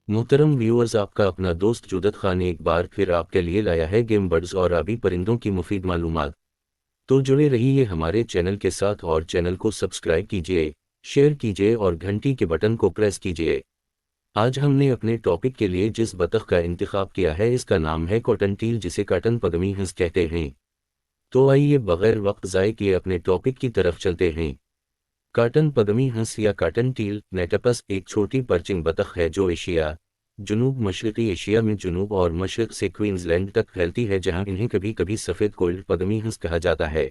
मोहतरम व्यूअर्स, आपका अपना दोस्त जुदत खान एक बार फिर आपके लिए लाया है गेम बर्ड्स और आबी परिंदों की मुफीद मालूमात। तो जुड़े रहिए हमारे चैनल के साथ और चैनल को सब्सक्राइब कीजिए, शेयर कीजिए और घंटी के बटन को प्रेस कीजिए। आज हमने अपने टॉपिक के लिए जिस बतख का इंतखाब किया है इसका नाम है कॉटन टील, जिसे काटन पगमी हंस कहते हैं। तो आइए बगैर वक्त ज़ाय किए अपने टॉपिक की तरफ चलते हैं। काटन पगमी हंस या काटन टील नेटपस एक छोटी पर्चिंग बतख है जो एशिया, जनूब मशरक़ी एशिया में जनूब और मशरक़ से क्वींसलैंड तक फैलती है, जहां इन्हें कभी कभी सफ़ेद कोल्ड पगमी हंस कहा जाता है।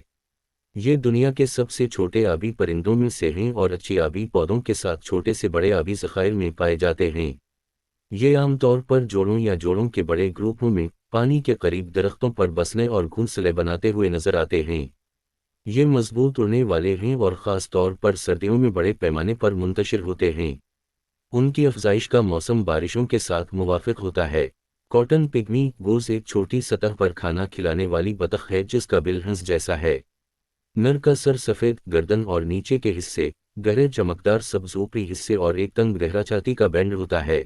ये दुनिया के सबसे छोटे आबी परिंदों में से हैं और अच्छी आबी पौधों के साथ छोटे से बड़े आबी ज़खायर में पाए जाते हैं। ये आमतौर पर जोड़ों या जोड़ों के बड़े ग्रुपों में पानी के करीब दरख्तों पर बसने और घोंसले बनाते हुए नजर आते हैं। ये मजबूत उड़ने वाले हैं और ख़ास तौर पर सर्दियों में बड़े पैमाने पर मुंतशिर होते हैं। उनकी अफजाइश का मौसम बारिशों के साथ मुवाफिक होता है। कॉटन पिग्मी गोज़ एक छोटी सतह पर खाना खिलाने वाली बतख है जिसका बिल हंस जैसा है। नर का सर सफ़ेद, गर्दन और नीचे के हिस्से गहरे चमकदार सब्ज़ ऊपरी हिस्से और एक तंग गहरा छाती का बैंड होता है।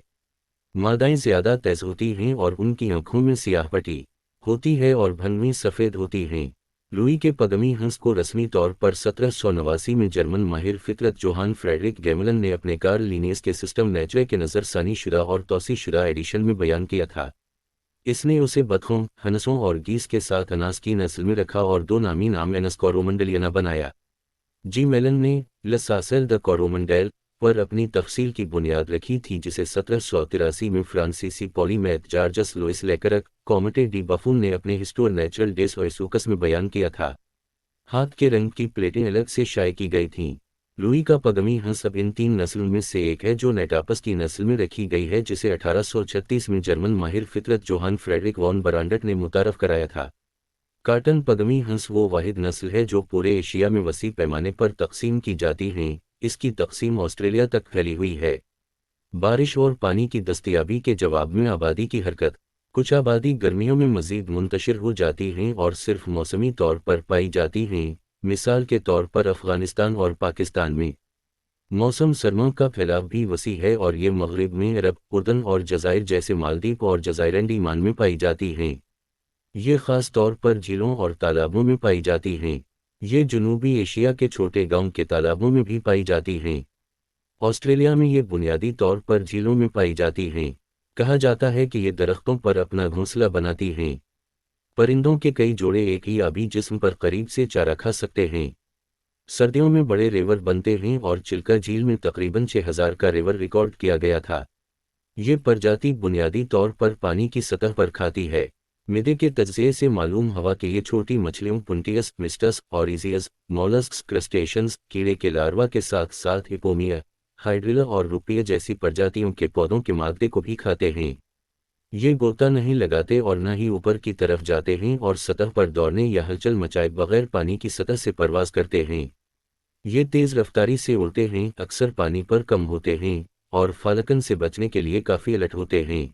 मादाएं ज़्यादा तेज होती हैं और उनकी आंखों में सियाह पट्टी होती है और भनवी सफ़ेद होती हैं। लुई के पगमी हंस को रस्मी तौर पर 1789 में जर्मन माहिर फितरत जोहान फ्रेडरिक गैमलन ने अपने कार्ल लिनेस के सिस्टम नेचरे के नज़रसानी शुदा और तौसी शुदा एडिशन में बयान किया था। इसने उसे बतखों, हंसों और गीस के साथ अनास की नस्ल में रखा और दो नामी नाम एनस कोरोमंडलियाना बनाया। जी मेलन ने लसासेल द कोरोमंडेल पर अपनी तफसील की बुनियाद रखी थी, जिसे 1783 में फ्रांसीसी polymath Georges Louis Leclerc Comte de Buffon ने अपने हिस्टोर नेचुरल डेस ओएसुकस में बयान किया था। हाथ के रंग की प्लेटें अलग से शाये की गई थीं। लुई का पगमी हंस अब इन तीन नस्लों में से एक है जो नेटापस की नस्ल में रखी गई है, जिसे 1836 में जर्मन माहिर फितरत जोहान फ्रेडरिक वॉन बरांडट ने मुतारफ कराया था। काटन पगमी हंस वो वाहिद नस्ल है जो पूरे एशिया में वसी पैमाने पर तकसीम की जाती हैं। इसकी तकसीम ऑस्ट्रेलिया तक फैली हुई है। बारिश और पानी की दस्तयाबी के जवाब में आबादी की हरकत। कुछ आबादी गर्मियों में मज़ीद मुंतशिर हो जाती हैं और सिर्फ मौसमी तौर पर पाई जाती हैं, मिसाल के तौर पर अफ़गानिस्तान और पाकिस्तान में। मौसम सरमा का फैलाव भी वसी है और ये मगरिब में अरब, उर्दन और जज़ायर जैसे मालदीव और जज़ायर अंडमान में पाई जाती हैं। ये ख़ास तौर पर झीलों और तालाबों में पाई जाती हैं। ये जनूबी एशिया के छोटे गांव के तालाबों में भी पाई जाती हैं। ऑस्ट्रेलिया में ये बुनियादी तौर पर झीलों में पाई जाती हैं। कहा जाता है कि ये दरख्तों पर अपना घोंसला बनाती हैं। परिंदों के कई जोड़े एक ही आबी जिस्म पर करीब से चारा खा सकते हैं। सर्दियों में बड़े रेवर बनते हैं और चिल्का झील में तकरीबन 6000 का रेवर रिकॉर्ड किया गया था। ये प्रजाति बुनियादी तौर पर पानी की सतह पर खाती है। मिडे के तज्ज़िये से मालूम हवा कि ये छोटी मछलियों पुंटियस, मिस्टस, ऑरिजियस, मोलस्क्स, क्रस्टेशंस, कीड़े के लार्वा के साथ साथ हिपोमिया, हाइड्रिला और रुपिया जैसी प्रजातियों के पौधों के मादे को भी खाते हैं। ये गोता नहीं लगाते और न ही ऊपर की तरफ जाते हैं और सतह पर दौड़ने या हलचल मचाए बगैर पानी की सतह से परवास करते हैं। ये तेज़ रफ्तारी से उड़ते हैं, अक्सर पानी पर कम होते हैं और फालकन से बचने के लिए काफ़ी अलर्ट होते हैं।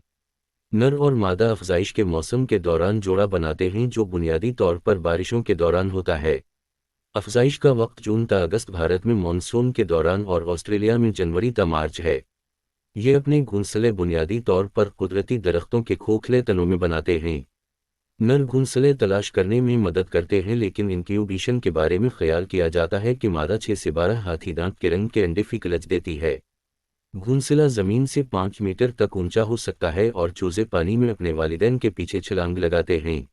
नर और मादा अफजाइश के मौसम के दौरान जोड़ा बनाते हैं, जो बुनियादी तौर पर बारिशों के दौरान होता है। अफजाइश का वक्त जून ता अगस्त भारत में मानसून के दौरान और ऑस्ट्रेलिया में जनवरी ता मार्च है। ये अपने घोंसले बुनियादी तौर पर कुदरती दरख्तों के खोखले तनों में बनाते हैं। नर घोंसले तलाश करने में मदद करते हैं, लेकिन इंक्यूबेशन के बारे में ख्याल किया जाता है कि मादा 6 से 12 हाथी दांत के रंग के अंडे फिकलज देती है। घोंसला ज़मीन से 5 मीटर तक ऊंचा हो सकता है और चूजे पानी में अपने वालिदैन के पीछे छलांग लगाते हैं।